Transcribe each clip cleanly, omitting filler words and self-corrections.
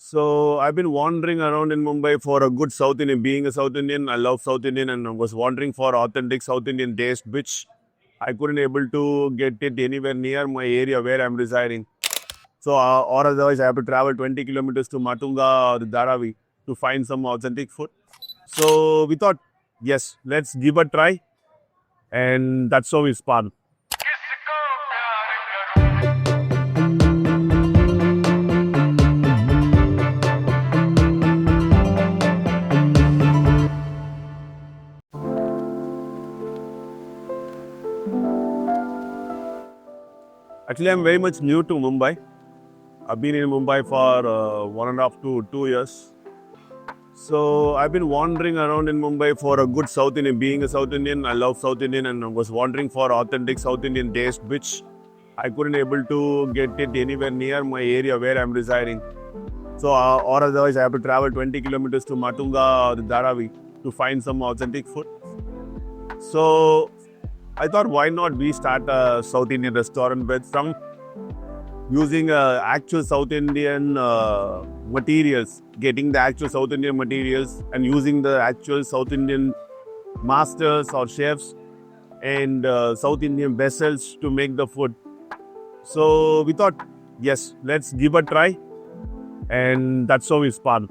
So I've been wandering around in Mumbai for a good South Indian. Being a South Indian, I love South Indian and I was wandering for authentic South Indian taste, which I couldn't able to get it anywhere near my area where I'm residing. So or otherwise I have to travel 20 kilometers to Matunga or Dharavi to find some authentic food. So we thought, yes, let's give a try, and that's how we spawned. Actually, I'm very much new to Mumbai. I've been in Mumbai for 1.5 to 2 years. So I've been wandering around in Mumbai for a good South Indian. Being a South Indian, I love South Indian and I was wandering for authentic South Indian taste, which I couldn't able to get it anywhere near my area where I'm residing. So or otherwise I have to travel 20 kilometers to Matunga or Dharavi to find some authentic food. So I thought, why not we start a South Indian restaurant with some using actual South Indian materials, getting the actual South Indian materials and using the actual South Indian masters or chefs and South Indian vessels to make the food. So we thought, yes, let's give a try, and that's how we spawned.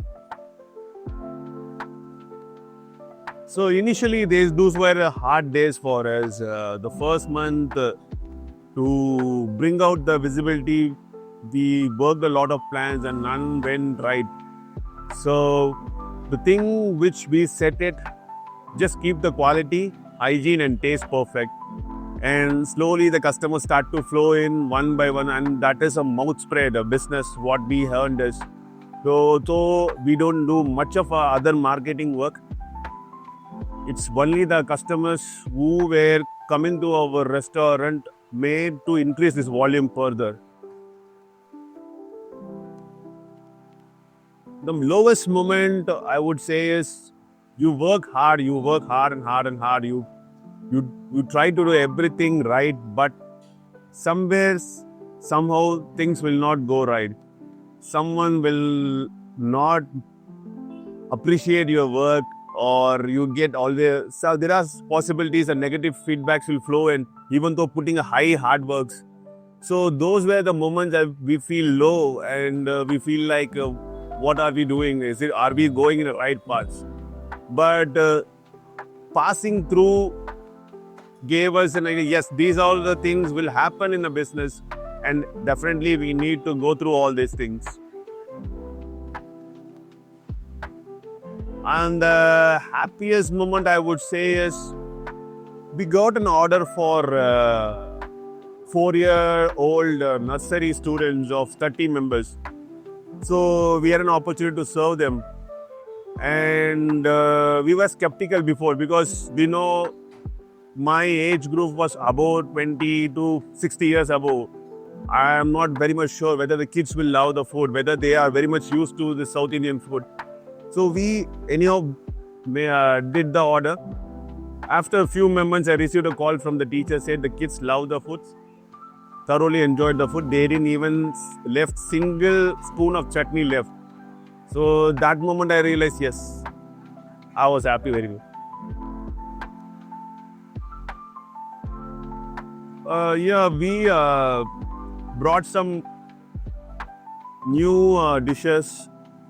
So initially, those were hard days for us. The first month, to bring out the visibility, we worked a lot of plans and none went right. So the thing which we set it, just keep the quality, hygiene and taste perfect. And slowly the customers start to flow in one by one, and that is a mouth spread, a business, what we earned is. So we don't do much of our other marketing work. It's only the customers who were coming to our restaurant made to increase this volume further. The lowest moment I would say is you work hard and hard and hard. You try to do everything right, but somewhere, somehow things will not go right. Someone will not appreciate your work, or you get all the, so there are possibilities and negative feedbacks will flow in, even though putting a high hard works. So those were the moments that we feel low, and we feel like, what are we doing? Are we going in the right path? But passing through gave us an idea. Yes, these are the things will happen in a business, and definitely we need to go through all these things. And the happiest moment I would say is we got an order for 4-year-old nursery students of 30 members. So we had an opportunity to serve them. And we were skeptical before, because we know my age group was about 20 to 60 years above. I am not very much sure whether the kids will love the food, whether they are very much used to the South Indian food. So we anyhow did the order. After a few moments, I received a call from the teacher, said the kids love the food, thoroughly enjoyed the food. They didn't even left single spoon of chutney left. So that moment I realized, yes, I was happy very much. Yeah, we brought some new dishes,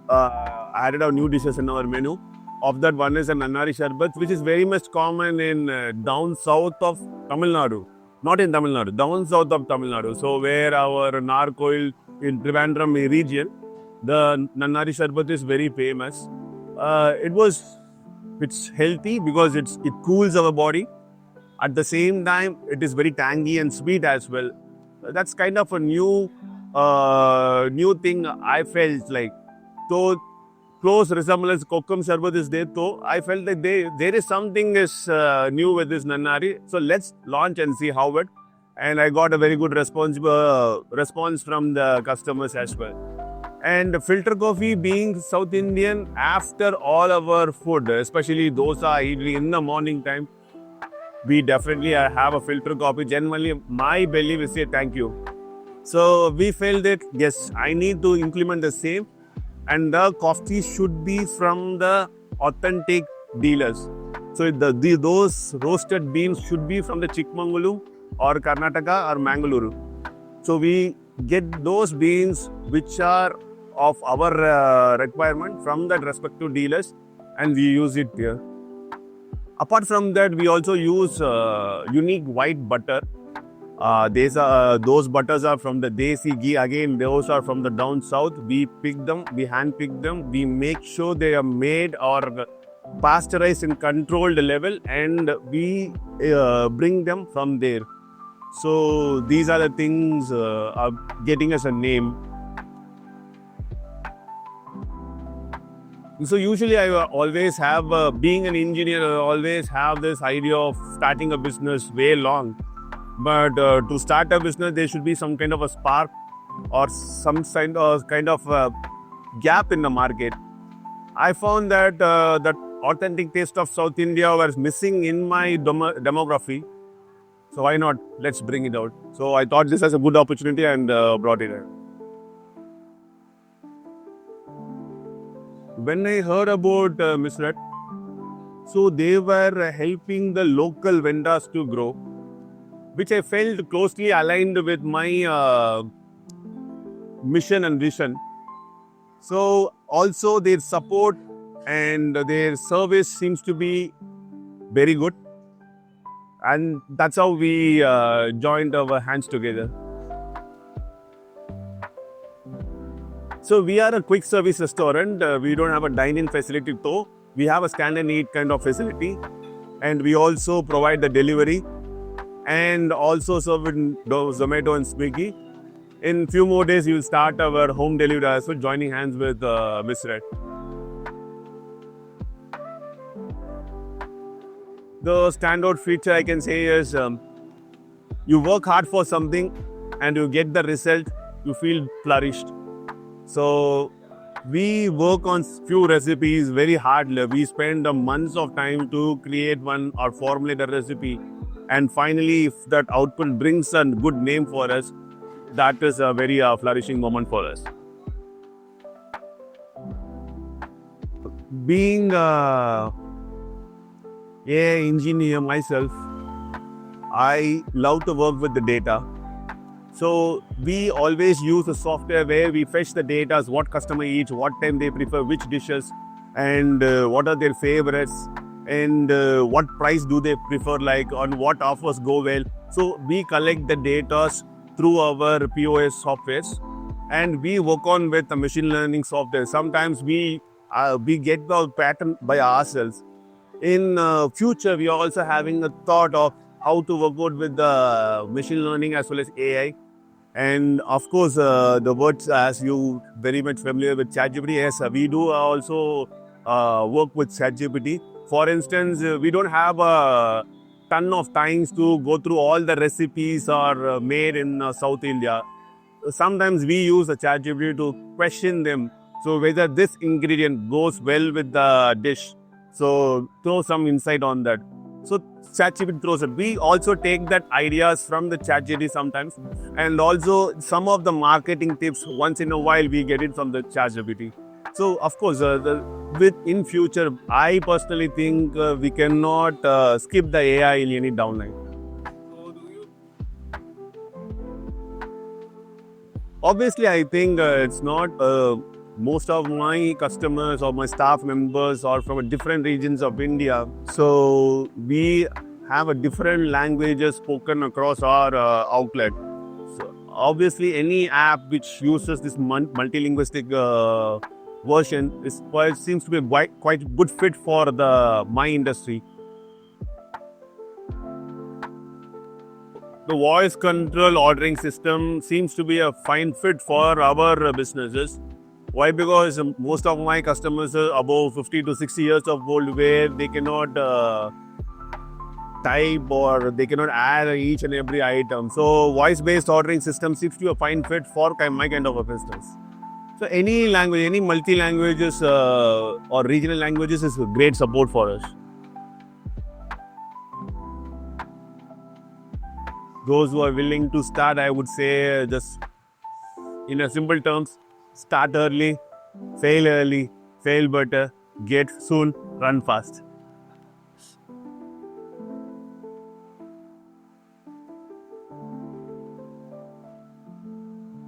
added our new dishes in our menu. Of that, one is a Nannari Sharbat, which is very much common in down south of Tamil Nadu. Not in Tamil Nadu, down south of Tamil Nadu. So where our Narkoil in Trivandrum region, the Nannari Sharbat is very famous. It's healthy because it cools our body. At the same time, it is very tangy and sweet as well. That's kind of a new thing I felt like. So close resemblance Kokam Sharbat is there, so I felt that there is something is new with this Nannari. So let's launch and see how it. And I got a very good response from the customers as well. And filter coffee, being South Indian, after all our food, especially dosa, idli in the morning time, we definitely have a filter coffee. Generally, my belly will say thank you. So we felt that, yes, I need to implement the same. and the coffee should be from the authentic dealers. So those roasted beans should be from the Chikmagaluru or Karnataka or Mangaluru. So we get those beans which are of our requirement from that respective dealers, and we use it here. Apart from that, we also use unique white butter. Those butters are from the Desi ghee. Again, those are from the down south. We pick them, we hand pick them. We make sure they are made or pasteurized in controlled level, and we bring them from there. So these are the things are getting us a name. So usually I always have, being an engineer, I always have this idea of starting a business way long. But to start a business, there should be some kind of a spark or some kind of gap in the market. I found that that authentic taste of South India was missing in my demography. So why not? Let's bring it out. So I thought this as a good opportunity and brought it in. When I heard about Misret, so they were helping the local vendors to grow, which I felt closely aligned with my mission and vision. So also their support and their service seems to be very good. And that's how we joined our hands together. So we are a quick service restaurant. We don't have a dine-in facility though. We have a stand and eat kind of facility. And we also provide the delivery and also serve in Zomato and Swiggy. In few more days, we will start our home delivery as well, joining hands with Misret. The standout feature I can say is you work hard for something and you get the result, you feel flourished. So we work on few recipes very hard. We spend months of time to create one or formulate a recipe. And finally, if that output brings a good name for us, that is a very flourishing moment for us. Being an engineer myself, I love to work with the data. So we always use a software where we fetch the data, what customer eats, what time they prefer, which dishes, and what are their favorites, and what price do they prefer, like on what offers go well. So we collect the data through our POS softwares, and we work on with the machine learning software. Sometimes we get the pattern by ourselves. In future, we are also having a thought of how to work out with the machine learning as well as AI. And of course, the words, as you very much familiar with ChatGPT, yes, we do also work with ChatGPT. For instance, we don't have a ton of times to go through all the recipes are made in South India. Sometimes we use the ChatGPT to question them. So whether this ingredient goes well with the dish. So throw some insight on that. So ChatGPT throws it. We also take that ideas from the ChatGPT sometimes, and also some of the marketing tips once in a while we get it from the ChatGPT. So of course, in future, I personally think we cannot skip the AI in any downline. Obviously, I think it's not. Most of my customers or my staff members are from different regions of India. So we have a different languages spoken across our outlet. So obviously, any app which uses this multilinguistic version seems to be quite good fit for my industry. The voice control ordering system seems to be a fine fit for our businesses. Why? Because most of my customers are above 50 to 60 years of old, where they cannot type or they cannot add each and every item. So voice-based ordering system seems to be a fine fit for my kind of a business. So any language, any multi-languages or regional languages is great support for us. Those who are willing to start, I would say, just in a simple terms, start early, Fail early, fail better, get soon, run fast.